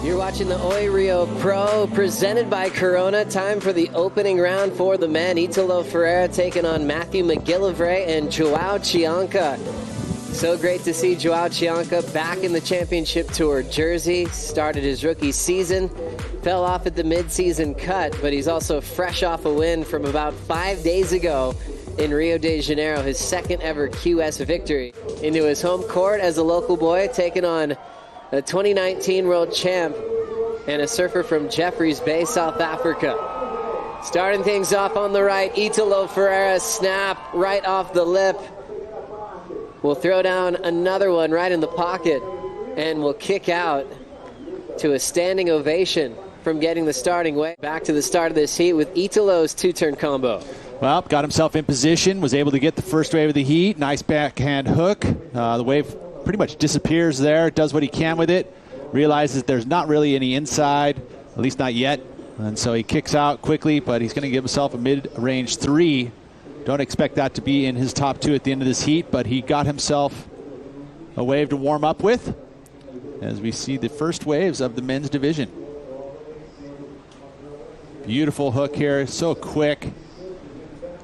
You're watching the Oi Rio Pro presented by Corona. Time for the opening round for the men. Italo Ferreira taking on Matthew McGillivray and Joao Chianca. So great to see Joao Chianca back in the championship tour jersey. Started his rookie season, fell off at the mid-season cut, but he's also fresh off a win from about 5 days ago in Rio de Janeiro, his second ever QS victory. Into his home court as a local boy, taking on a 2019 world champ and a surfer from Jeffreys Bay, South Africa. Starting things off on the right, Italo Ferreira snap right off the lip. We'll throw down another one right in the pocket and we'll kick out to a standing ovation from getting the starting wave. Back to the start of this heat with Italo's two-turn combo. Well, got himself in position, was able to get the first wave of the heat. Nice backhand hook. The wave pretty much disappears there, does what he can with it, realizes there's not really any inside, at least not yet, and so he kicks out quickly, but he's going to give himself a mid-range 3. Don't expect that to be in his top 2 at the end of this heat, but he got himself a wave to warm up with as we see the first waves of the men's division. Beautiful hook here, so quick.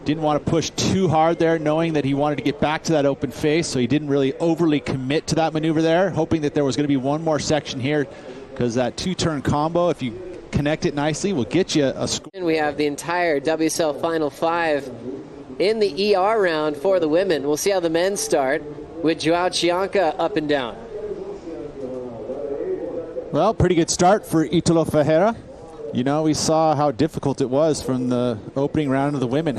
Didn't want to push too hard there, knowing that he wanted to get back to that open face, so he didn't really overly commit to that maneuver there, hoping that there was going to be one more section here, because that two-turn combo, if you connect it nicely, will get you a score. And we have the entire WSL Final 5 in the ER round for the women. We'll see how the men start with Joao Chianca up and down. Well, pretty good start for Italo Ferreira. You know, we saw how difficult it was from the opening round of the women.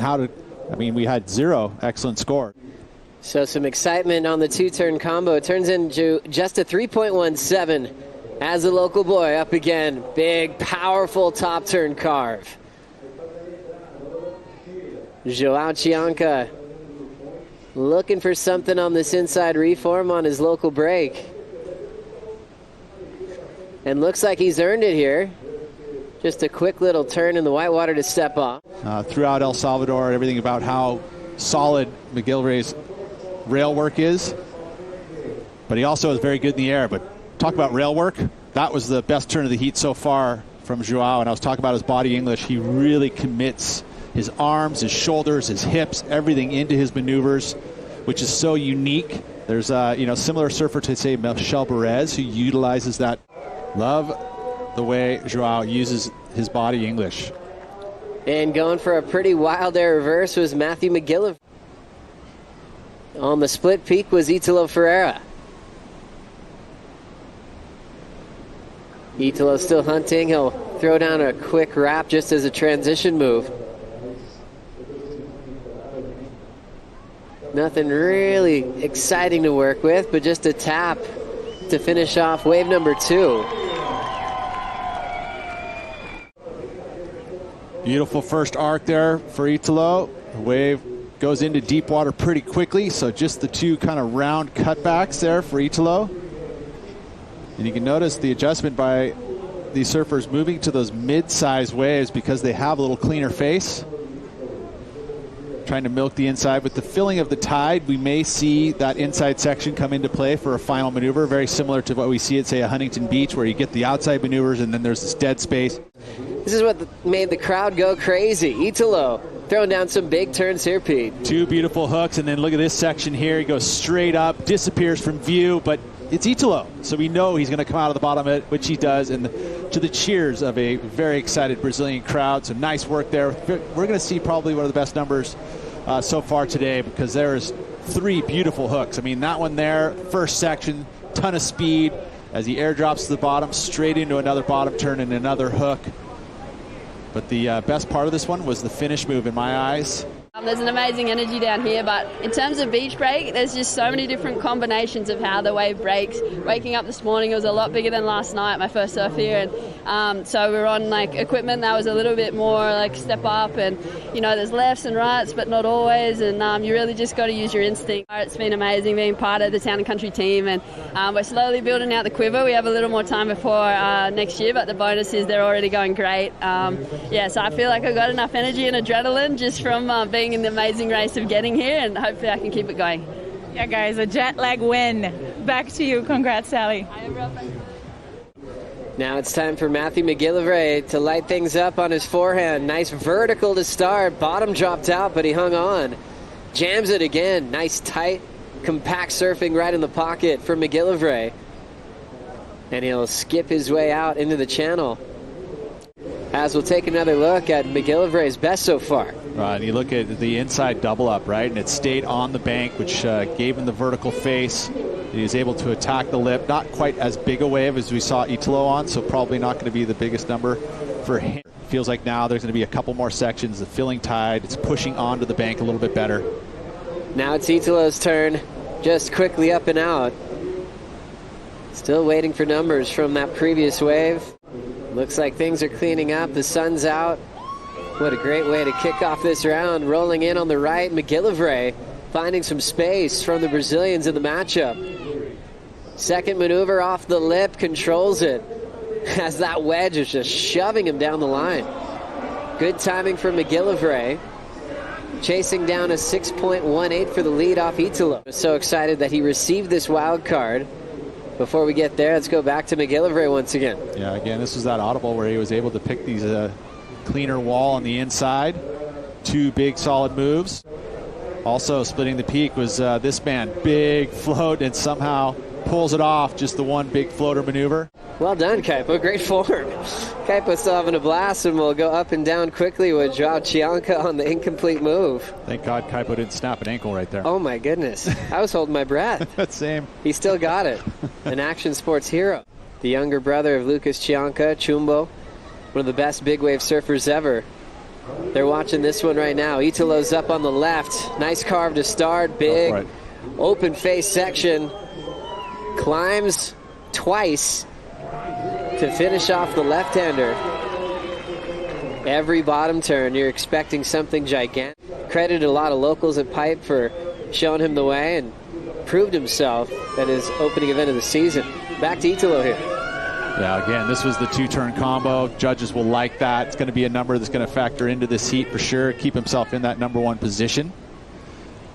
We had 0 excellent score. So some excitement on the two-turn combo. It turns into just a 3.17 as a local boy up again. Big, powerful top turn carve. Joao Chianca looking for something on this inside reform on his local break. And looks like he's earned it here. Just a quick little turn in the whitewater to step off. Throughout El Salvador, everything about how solid McGillivray's rail work is. But he also is very good in the air. But talk about rail work. That was the best turn of the heat so far from Joao. And I was talking about his body English. He really commits his arms, his shoulders, his hips, everything into his maneuvers, which is so unique. There's a similar surfer to, say, Michel Perez, who utilizes that. Love the way Joao uses his body English. And going for a pretty wild air reverse was Matthew McGillivray. On the split peak was Italo Ferreira. Italo still hunting. He'll throw down a quick wrap just as a transition move. Nothing really exciting to work with, but just a tap to finish off wave number 2. Beautiful first arc there for Italo. The wave goes into deep water pretty quickly, so just the 2 kind of round cutbacks there for Italo. And you can notice the adjustment by these surfers moving to those mid-size waves because they have a little cleaner face. Trying to milk the inside. With the filling of the tide, we may see that inside section come into play for a final maneuver, very similar to what we see at, say, a Huntington Beach, where you get the outside maneuvers and then there's this dead space. This is what made the crowd go crazy. Italo throwing down some big turns here, Pete. 2 beautiful hooks, and then look at this section here. He goes straight up, disappears from view, but it's Italo, so we know he's going to come out of the bottom of it, which he does, and to the cheers of a very excited Brazilian crowd. So nice work there. We're going to see probably one of the best numbers so far today, because there is 3 beautiful hooks. I mean, that one there, first section, ton of speed as he airdrops to the bottom, straight into another bottom turn and another hook. But the best part of this one was the finish move in my eyes. There's an amazing energy down here, but in terms of beach break, there's just so many different combinations of how the wave breaks. Waking up this morning, it was a lot bigger than last night, my first surf here, and so we were on equipment that was a little bit more step up, and there's lefts and rights, but not always, and you really just got to use your instinct. It's been amazing being part of the Town and Country team, and we're slowly building out the quiver. We have a little more time before next year, but the bonus is they're already going great. So I feel like I've got enough energy and adrenaline just from being in the amazing race of getting here, and hopefully I can keep it going. Yeah, guys, a jet lag win. Back to you. Congrats, Sally. Now it's time for Matthew McGillivray to light things up on his forehand. Nice vertical to start. Bottom dropped out, but he hung on. Jams it again. Nice tight, compact surfing right in the pocket for McGillivray. And he'll skip his way out into the channel. As we'll take another look at McGillivray's best so far. Right, and you look at the inside double up, right? And it stayed on the bank, which gave him the vertical face. He was able to attack the lip. Not quite as big a wave as we saw Italo on, so probably not going to be the biggest number for him. Feels like now there's going to be a couple more sections. The filling tide, it's pushing onto the bank a little bit better. Now it's Italo's turn. Just quickly up and out. Still waiting for numbers from that previous wave. Looks like things are cleaning up. The sun's out. What a great way to kick off this round. Rolling in on the right, McGillivray finding some space from the Brazilians in the matchup. Second maneuver off the lip, controls it. As that wedge is just shoving him down the line. Good timing for McGillivray. Chasing down a 6.18 for the lead off Italo. So excited that he received this wild card. Before we get there, let's go back to McGillivray once again. Yeah, again, this was that audible where he was able to pick these cleaner wall on the inside. Two big solid moves. Also splitting the peak was this man. Big float and somehow pulls it off. Just the one big floater maneuver. Well done, Kaipo. Great form. Kaipo's still having a blast, and we'll go up and down quickly with Joao Chianca on the incomplete move. Thank God Kaipo didn't snap an ankle right there. Oh, my goodness. I was holding my breath. Same. He still got it. An action sports hero. The younger brother of Lucas Chianca, Chumbo, one of the best big wave surfers ever. They're watching this one right now. Italo's up on the left. Nice carve to start. Big open face section. Climbs twice to finish off the left-hander. Every bottom turn, you're expecting something gigantic. Credited a lot of locals at Pipe for showing him the way and proved himself at his opening event of the season. Back to Italo here. Yeah, again, this was the two-turn combo. Judges will like that. It's going to be a number that's going to factor into this heat for sure. Keep himself in that number one position.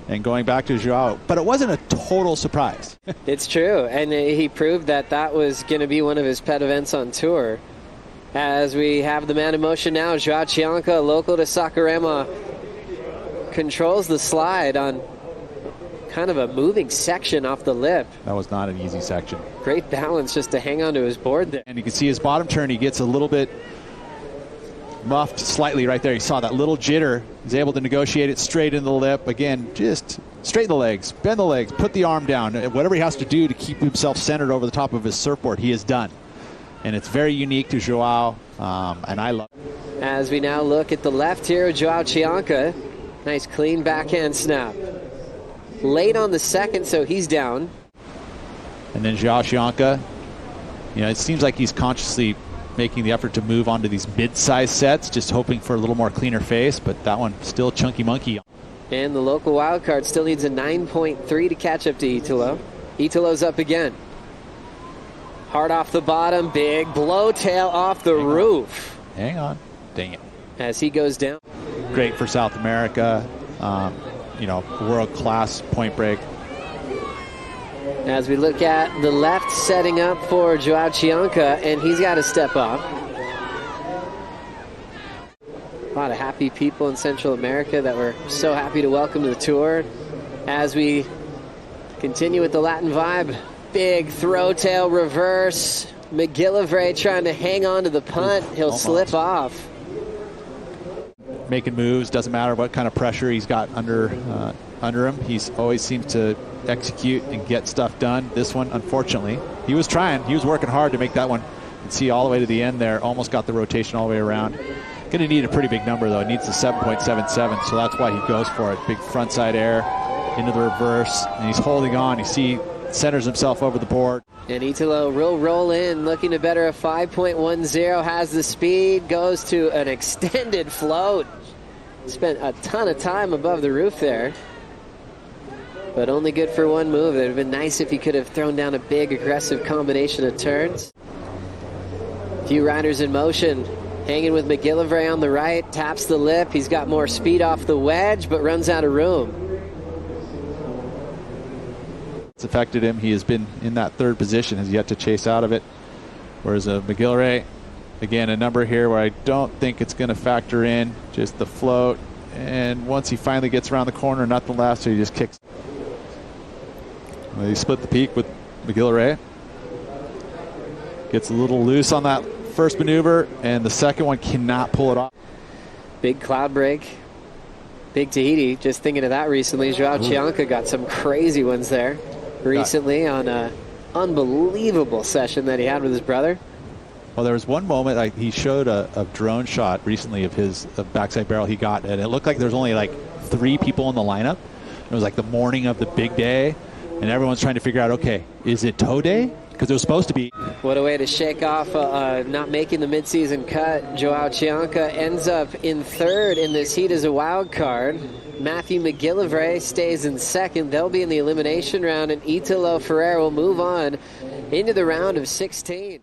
And going back to Joao, but it wasn't a total surprise. It's true, and he proved that that was going to be one of his pet events on tour. As we have the man in motion now, Joao Chianca, local to Saquarema, controls the slide on kind of a moving section off the lip. That was not an easy section. Great balance just to hang onto his board there. And you can see his bottom turn, he gets a little bit muffed slightly right there. You saw that little jitter. He's able to negotiate it straight into the lip. Again, just straighten the legs, bend the legs, put the arm down. Whatever he has to do to keep himself centered over the top of his surfboard, he has done. And it's very unique to Joao, and I love it. As we now look at the left here, Joao Chianca. Nice clean backhand snap. Late on the second, so he's down. And then Joao Chianca, it seems like he's consciously making the effort to move on to these mid-size sets, just hoping for a little more cleaner face, but that one still chunky monkey. And the local wild card still needs a 9.3 to catch up to Italo. Italo's up again. Hard off the bottom, big blowtail off the roof. Hang on. Dang it. As he goes down. Great for South America. World-class point break. As we look at the left setting up for Joao Chianca, and he's got to step up. A lot of happy people in Central America that we're so happy to welcome to the tour. As we continue with the Latin vibe, big throw tail reverse. McGillivray trying to hang on to the punt. He'll slip off. Making moves, doesn't matter what kind of pressure he's got under him. He's always seems to execute and get stuff done. This one, unfortunately, he was trying. He was working hard to make that one. You can see all the way to the end there. Almost got the rotation all the way around. Going to need a pretty big number, though. It needs the 7.77, so that's why he goes for it. Big frontside air into the reverse, and he's holding on. You see, centers himself over the board. And Italo will roll in, looking to better a 5.10, has the speed, goes to an extended float. Spent a ton of time above the roof there. But only good for one move. It would have been nice if he could have thrown down a big, aggressive combination of turns. Few riders in motion. Hanging with McGillivray on the right. Taps the lip. He's got more speed off the wedge, but runs out of room. It's affected him. He has been in that third position, has yet to chase out of it. Whereas McGillivray, again, a number here where I don't think it's going to factor in, just the float. And once he finally gets around the corner, nothing left, so he just kicks. Well, he split the peak with McGillivray. Gets a little loose on that first maneuver, and the second one cannot pull it off. Big cloud break. Big Tahiti. Just thinking of that recently. Joao Chianca got some crazy ones there recently on an unbelievable session that he had with his brother. Well, there was one moment he showed a drone shot recently of his backside barrel he got, and it looked like there was only like 3 people in the lineup. It was like the morning of the big day, and everyone's trying to figure out, okay, is it toe day? Because it was supposed to be. What a way to shake off not making the midseason cut. Joao Chianca ends up in 3rd in this heat as a wild card. Matthew McGillivray stays in 2nd. They'll be in the elimination round, and Italo Ferreira will move on into the round of 16.